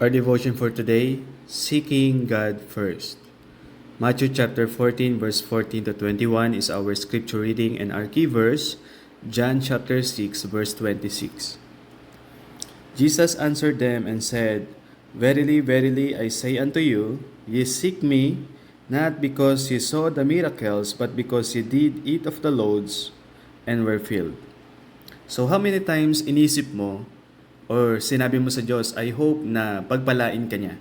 Our devotion for today, Seeking God First. Matthew chapter 14 verse 14 to 21 is our scripture reading, and our key verse, John chapter 6 verse 26. Jesus answered them and said, Verily, verily, I say unto you, ye seek me, not because ye saw the miracles, but because ye did eat of the loaves and were filled. So how many times inisip mo or sinabi mo sa Diyos, I hope na pagpalain ka niya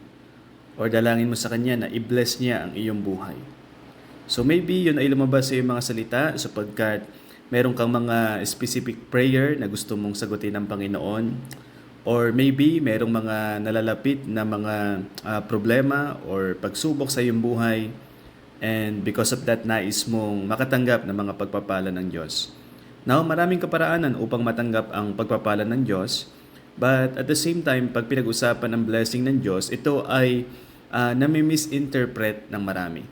or dalangin mo sa Kanya na i-bless niya ang iyong buhay. So maybe yun ay lumabas sa iyong mga salita sapagkat meron kang mga specific prayer na gusto mong sagutin ng Panginoon, or maybe merong mga nalalapit na mga problema or pagsubok sa iyong buhay, and because of that nais mong makatanggap ng mga pagpapala ng Diyos. Now, maraming kaparaanan upang matanggap ang pagpapala ng Diyos. But at the same time, pag pinag-usapan ang blessing ng Diyos, ito ay nami-misinterpret ng marami.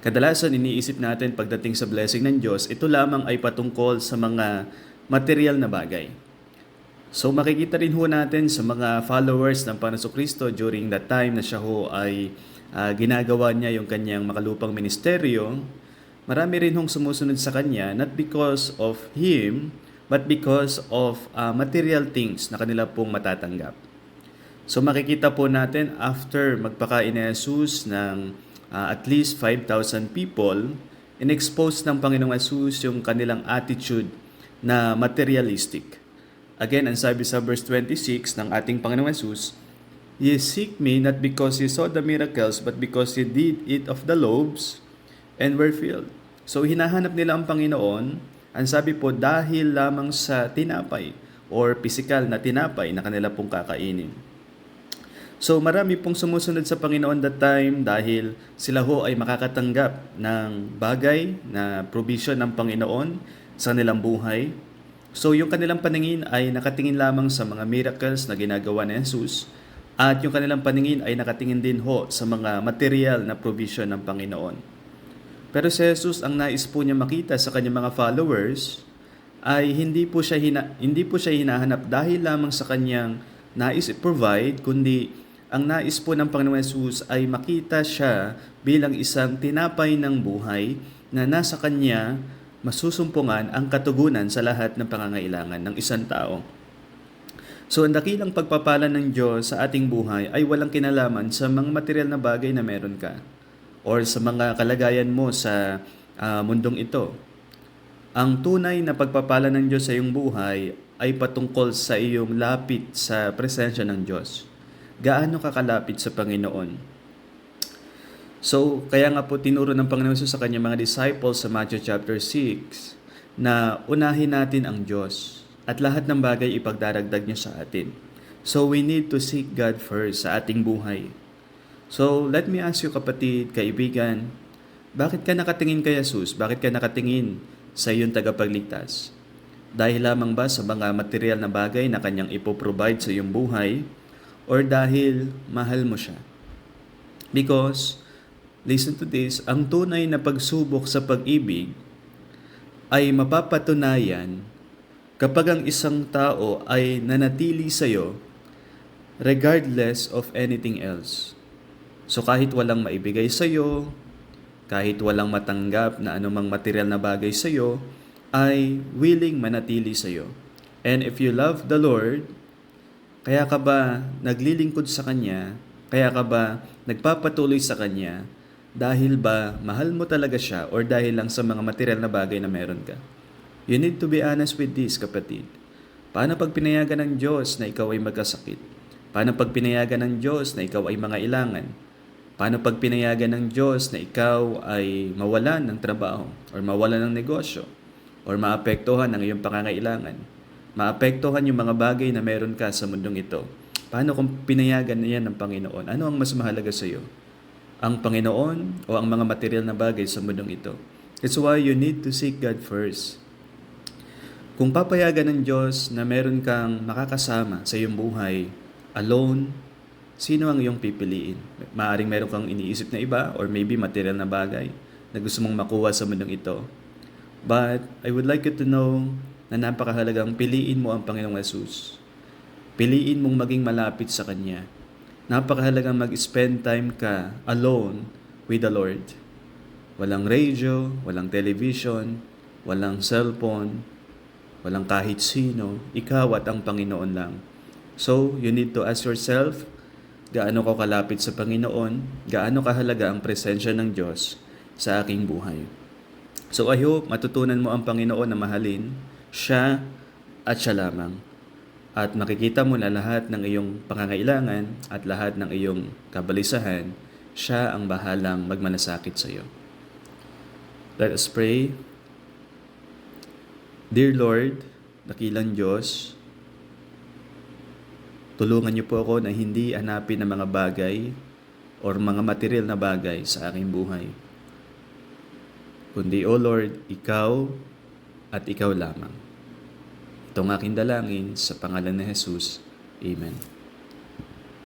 Kadalasan, iniisip natin pagdating sa blessing ng Diyos, ito lamang ay patungkol sa mga material na bagay. So makikita rin ho natin sa mga followers ng Panginoon Kristo during that time na siya ho ay ginagawa niya yung kanyang makalupang ministeryo, marami rin hong sumusunod sa kanya, not because of Him, but because of material things na kanila pong matatanggap. So makikita po natin after magpakain ni Jesus ng at least 5,000 people, in-expose ng Panginoong Jesus yung kanilang attitude na materialistic. Again, ang sabi sa verse 26 ng ating Panginoong Jesus, Ye seek me not because ye saw the miracles, but because ye did eat of the loaves and were filled. So hinahanap nila ang Panginoon, ang sabi po, dahil lamang sa tinapay or physical na tinapay na kanila pong kakainin. So marami pong sumusunod sa Panginoon that time dahil sila ho ay makakatanggap ng bagay na provision ng Panginoon sa kanilang buhay. So yung kanilang paningin ay nakatingin lamang sa mga miracles na ginagawa ni Jesus, at yung kanilang paningin ay nakatingin din ho sa mga material na provision ng Panginoon. Pero si Jesus, ang nais po niya makita sa kanyang mga followers ay hindi po siya hinahanap dahil lamang sa kanyang nais i-provide, kundi ang nais po ng Panginoon Jesus ay makita siya bilang isang tinapay ng buhay na nasa kanya masusumpungan ang katugunan sa lahat ng pangangailangan ng isang tao. So ang dakilang pagpapala ng Diyos sa ating buhay ay walang kinalaman sa mga material na bagay na meron ka or sa mga kalagayan mo sa mundong ito. Ang tunay na pagpapala ng Diyos sa iyong buhay ay patungkol sa iyong lapit sa presensya ng Diyos. Gaano ka kalapit sa Panginoon? So, kaya nga po tinuro ng Panginoon sa kanyang mga disciples sa Matthew chapter 6 na unahin natin ang Diyos at lahat ng bagay ipagdaragdag niya sa atin. So, we need to seek God first sa ating buhay. So, let me ask you, kapatid, kaibigan, bakit ka nakatingin kay Jesus? Bakit ka nakatingin sa iyong tagapagligtas? Dahil lamang ba sa mga material na bagay na kanyang ipoprovide sa iyong buhay? Or dahil mahal mo siya? Because, listen to this, ang tunay na pagsubok sa pag-ibig ay mapapatunayan kapag ang isang tao ay nanatili sa iyo regardless of anything else. So kahit walang maibigay sa iyo, kahit walang matanggap na anumang material na bagay sa iyo, ay willing manatili sa iyo. And if you love the Lord, kaya ka ba naglilingkod sa Kanya? Kaya ka ba nagpapatuloy sa Kanya? Dahil ba mahal mo talaga siya or dahil lang sa mga material na bagay na meron ka? You need to be honest with this, kapatid. Paano pag pinayagan ng Diyos na ikaw ay magkasakit? Paano pag pinayagan ng Diyos na ikaw ay mangailangan? Paano pag pinayagan ng Diyos na ikaw ay mawalan ng trabaho or mawalan ng negosyo or maapektuhan ang iyong pangangailangan? Maapektuhan yung mga bagay na meron ka sa mundong ito. Paano kung pinayagan na yan ng Panginoon? Ano ang mas mahalaga sa iyo? Ang Panginoon o ang mga material na bagay sa mundong ito? That's why you need to seek God first. Kung papayagan ng Diyos na meron kang makakasama sa iyong buhay alone, sino ang iyong pipiliin? Maaring meron kang iniisip na iba or maybe material na bagay na gusto mong makuha sa mundong ito. But I would like you to know na napakahalagang piliin mo ang Panginoong Jesus. Piliin mong maging malapit sa Kanya. Napakahalagang mag-spend time ka alone with the Lord. Walang radio, walang television, walang cellphone, walang kahit sino. Ikaw at ang Panginoon lang. So, you need to ask yourself, gaano ka kalapit sa Panginoon? Gaano kahalaga ang presensya ng Diyos sa aking buhay? So, I hope matutunan mo ang Panginoon na mahalin siya at siya lamang. At makikita mo na lahat ng iyong pangangailangan at lahat ng iyong kabalisahan, siya ang bahalang magmalasakit sa iyo. Let us pray. Dear Lord, dakilang Diyos, tulungan niyo po ako na hindi hanapin ang mga bagay or mga material na bagay sa aking buhay. Kundi, O Lord, Ikaw at Ikaw lamang. Itong aking dalangin sa pangalan ni Jesus. Amen.